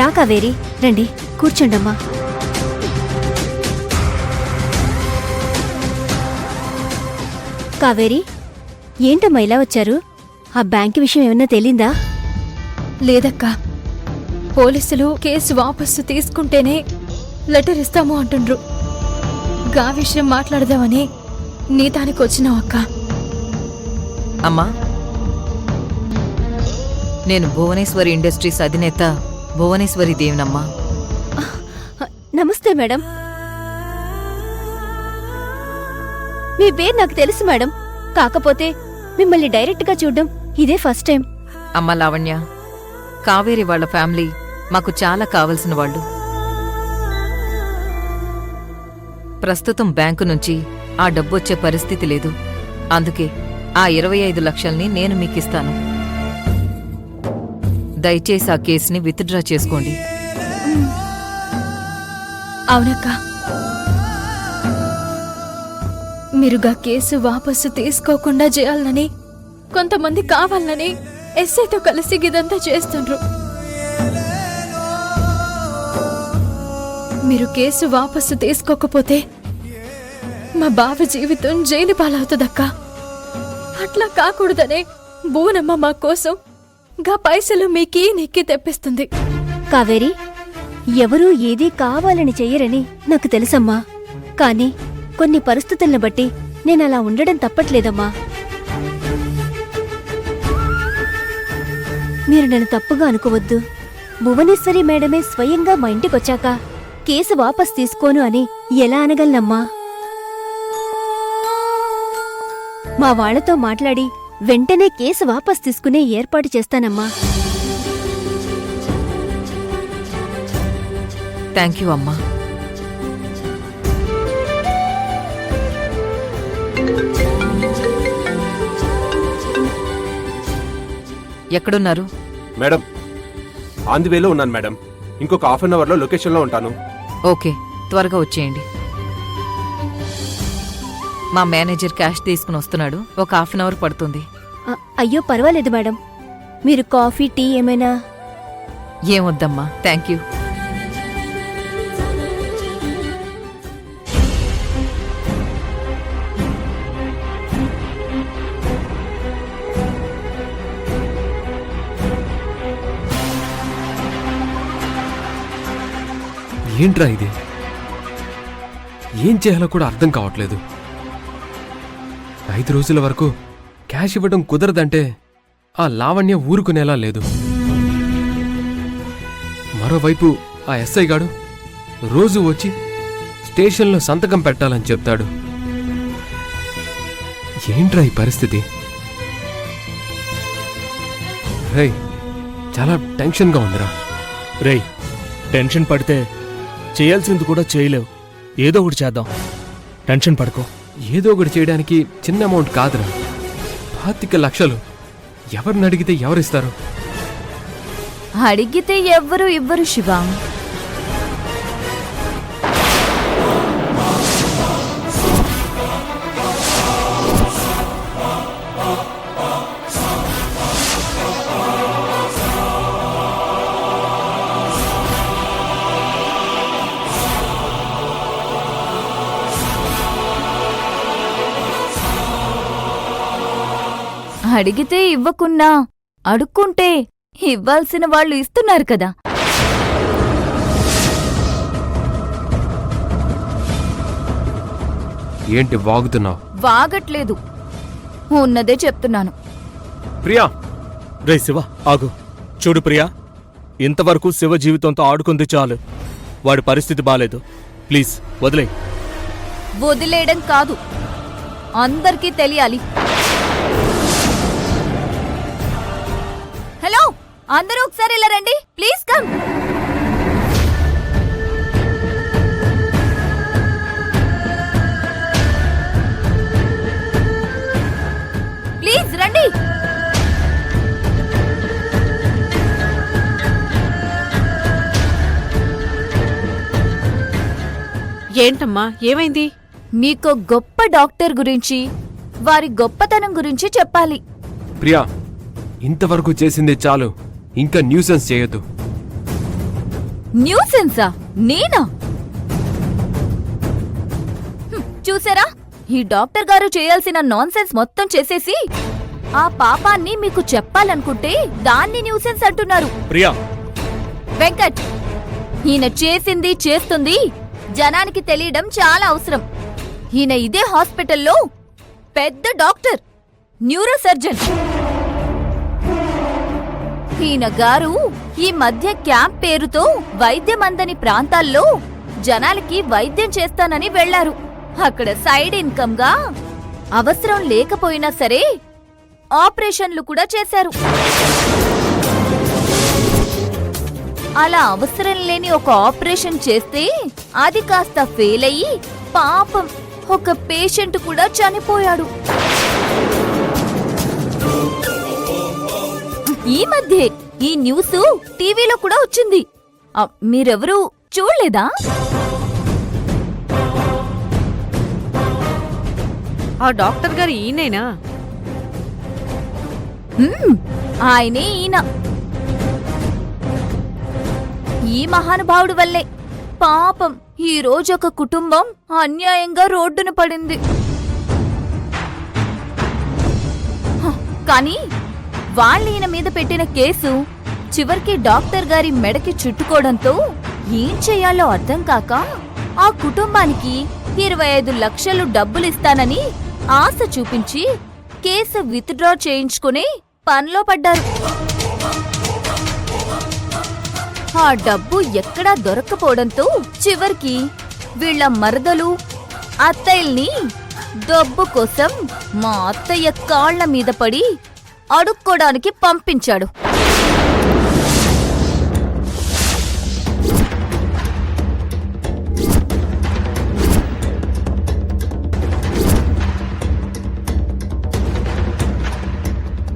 రా కావేరి, రండి కూర్చోండమ్మా. కావేరి, ఏంటమ్మా ఇలా వచ్చారు? ఆ బ్యాంకు విషయం ఏమన్నా తెలీందా? లేదక్కా, పోలీసులు కేసు వాపస్సు తీసుకుంటేనే లెటర్ ఇస్తాము అంటుండ్రు. గా విషయం మాట్లాడదామని నీ దానికి వచ్చినావు అక్క. అమ్మా, నేను భువనేశ్వరి ఇండస్ట్రీస్ అధినేత భువనేశ్వరి దేవినమ్మా. నమస్తే మేడం. మీ పేరు నాకు తెలుసు మేడం, కాకపోతే మిమ్మల్ని డైరెక్ట్గా చూడ్డం ఇదే ఫస్ట్ టైం. అమ్మ లావణ్య, కావేరి వాళ్ళ ఫ్యామిలీ మాకు చాలా కావలసిన వాళ్ళు. ప్రస్తుతం బ్యాంకు నుంచి ఆ డబ్బొచ్చే పరిస్థితి లేదు. అందుకే ఆ 25 లక్షల్ని నేను మీకిస్తాను. దయచేసి ఆ కేసుని విత్డ్రా చేసుకోండి. అవునక్క, మీరుగా కేసు వాపస్సు తీసుకోకుండా చేయాలని కొంతమంది కావాలని ఎస్ఐతో కలిసి ఇదంతా చేస్తుండ్రు. మీరు కేసు వాపస్సు తీసుకోకపోతే మా బావ జీవితం జైలు పాలవుతుందక్క. అట్లా కాకూడదనే భువనమ్మ మా కోసం గా పైసలు మీకీ నెక్కి తెప్పిస్తుంది. కావేరి, ఎవరూ ఏదీ కావాలని చెయ్యరని నాకు తెలుసమ్మా. కాని కొన్ని పరిస్థితులను బట్టి నేనలా ఉండడం తప్పట్లేదమ్మా. మీరు నన్ను తప్పుగా అనుకోవద్దు. భువనేశ్వరి మేడమే స్వయంగా మా ఇంటికొచ్చాక కేసు వాపస్ తీసుకోను అని ఎలా అనగలనమ్మా? మా వాళ్లతో మాట్లాడి వెంటనే కేసు వాపస్ తీసుకునే ఏర్పాటు చేస్తానమ్మా. థ్యాంక్ యూ అమ్మా. ఎక్కడున్నారు? మేడం, ఆన్ ది వేలో ఉన్నాను మేడం. ఇంకొక హాఫ్ అన్ అవర్లో లొకేషన్లో ఉంటాను. ఓకే, త్వరగా వచ్చేయండి. మా మేనేజర్ క్యాష్ తీసుకుని వస్తున్నాడు. ఒక హాఫ్ అన్ అవర్ పడుతుంది. అయ్యో పర్వాలేదు మేడం, మీరు కాఫీ టీ ఏమైనా? ఏమొద్దమ్మా, థ్యాంక్ యూ. ఏంట్రా ఇది? ఏం చేయాలో కూడా అర్థం కావట్లేదు. 5 రోజుల వరకు క్యాష్ ఇవ్వడం కుదరదంటే ఆ లావణ్య ఊరుకునేలా లేదు. మరోవైపు ఆ ఎస్ఐ గాడు రోజు వచ్చి స్టేషన్లో సంతకం పెట్టాలని చెప్తాడు. ఏంట్రా ఈ పరిస్థితి? రేయ్, చాలా టెన్షన్గా ఉందిరా. రేయ్, టెన్షన్ పడితే చేయాల్సింది కూడా చేయలేవు. ఏదో ఒకటి చేద్దాం, టెన్షన్ పడుకో. ఏదో ఒకటి చేయడానికి చిన్న అమౌంట్ కాదురా, 25 లక్షలు. ఎవరిని అడిగితే ఎవరిస్తారు? అడిగితే ఎవ్వరు ఇవ్వరు శివ. అడిగితే ఇవ్వకున్నా అడుక్కుంటే ఇవ్వాల్సిన వాళ్ళు ఇస్తున్నారు కదా. ఏంటి వాగుతున్నావు? వాగట్లేదు, ఉన్నదే చెప్తున్నాను. ప్రియా! రే శివ, ఆగు. చూడు ప్రియా, ఇంతవరకు శివ జీవితంతో ఆడుకుంది చాలు. వాడి పరిస్థితి బాలేదు. ప్లీజ్ వదిలే. వదిలేయడం కాదు, అందరికీ తెలియాలి. హలో, అందరూ ఒకసారి ఇలా రండి ప్లీజ్. కమ్. ప్లీజ్ రండి. ఏంటమ్మా, ఏమైంది? మీకో గొప్ప డాక్టర్ గురించి, వారి గొప్పతనం గురించి చెప్పాలి. ప్రియా, ఇంతవరకు చేసిందే చాలు, ఇంకా న్యూసెన్స్ చేయొద్దు. న్యూసెన్సా? నేనా? చూసారా, ఈ డాక్టర్ గారు చేయాల్సిన నాన్సెన్స్ మొత్తం చేసేసి ఆ పాపాన్ని మీకు చెప్పాలనుకుంటే దాన్ని న్యూసెన్స్ అంటున్నారు. ప్రియా, వెంకట్, ఈయన చేసింది చేస్తుంది జనానికి తెలియడం చాలా అవసరం. ఈయన ఇదే హాస్పిటల్లో పెద్ద డాక్టర్, న్యూరో సర్జన్. ఈయన గారు ఈ మధ్య క్యాంప్ పేరుతో వైద్యం అందని ప్రాంతాల్లో జనాలకి వైద్యం చేస్తానని వెళ్లారు. అక్కడ సైడ్ ఇన్కమ్ గా అవసరం లేకపోయినా సరే ఆపరేషన్లు కూడా చేశారు. అలా అవసరం లేని ఒక ఆపరేషన్ చేస్తే అది కాస్త ఫెయిల్ అయ్యి పాపం ఒక పేషెంట్ కూడా చనిపోయాడు. ఈ మధ్య ఈ న్యూస్ టీవీలో కూడా వచ్చింది. మీరెవరూ చూడలేదా? ఆ డాక్టర్ గారు ఈయనేనా? ఆయనే ఈయన. ఈ మహానుభావుడి వల్లే పాపం ఈ రోజు ఒక కుటుంబం అన్యాయంగా రోడ్డున పడింది. కానీ వాళ్ళు ఈయన మీద పెట్టిన కేసు చివరికి డాక్టర్ గారి మెడకి చుట్టుకోవడంతో ఏం చెయ్యాలో అర్థం కాక ఆ కుటుంబానికి 25 లక్షలు డబ్బులిస్తానని ఆశ చూపించి కేసు విత్డ్రా చేయించుకుని పనిలో పడ్డారు. ఆ డబ్బు ఎక్కడా దొరక్కపోవడంతో చివరికి వీళ్ల మరదలు అత్తయ్యల్ని డబ్బు కోసం మా అత్తయ్య కాళ్ల మీద పడి అడుక్కోడానికి పంపించాడు.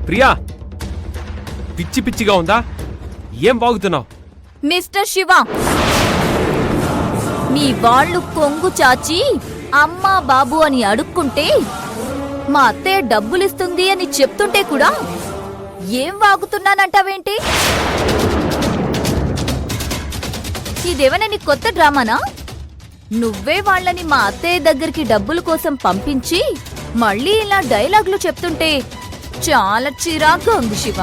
ప్రియా, పిచ్చి పిచ్చిగా ఉందా? ఏం బాగుతున్నావు? మిస్టర్ శివ, మీ వాళ్ళు కొంగు చాచి అమ్మా బాబు అని అడుక్కుంటే మా అత్తయ్య డబ్బులిస్తుంది అని చెప్తుంటే కూడా ఏం వాగుతున్నానంటావేంటి? ఇదేమైనా నీ కొత్త డ్రామానా? నువ్వే వాళ్ళని మా అత్తయ్య దగ్గరికి డబ్బుల కోసం పంపించి మళ్ళీ ఇలా డైలాగులు చెప్తుంటే చాలా చిరాగ్గా ఉంది శివ.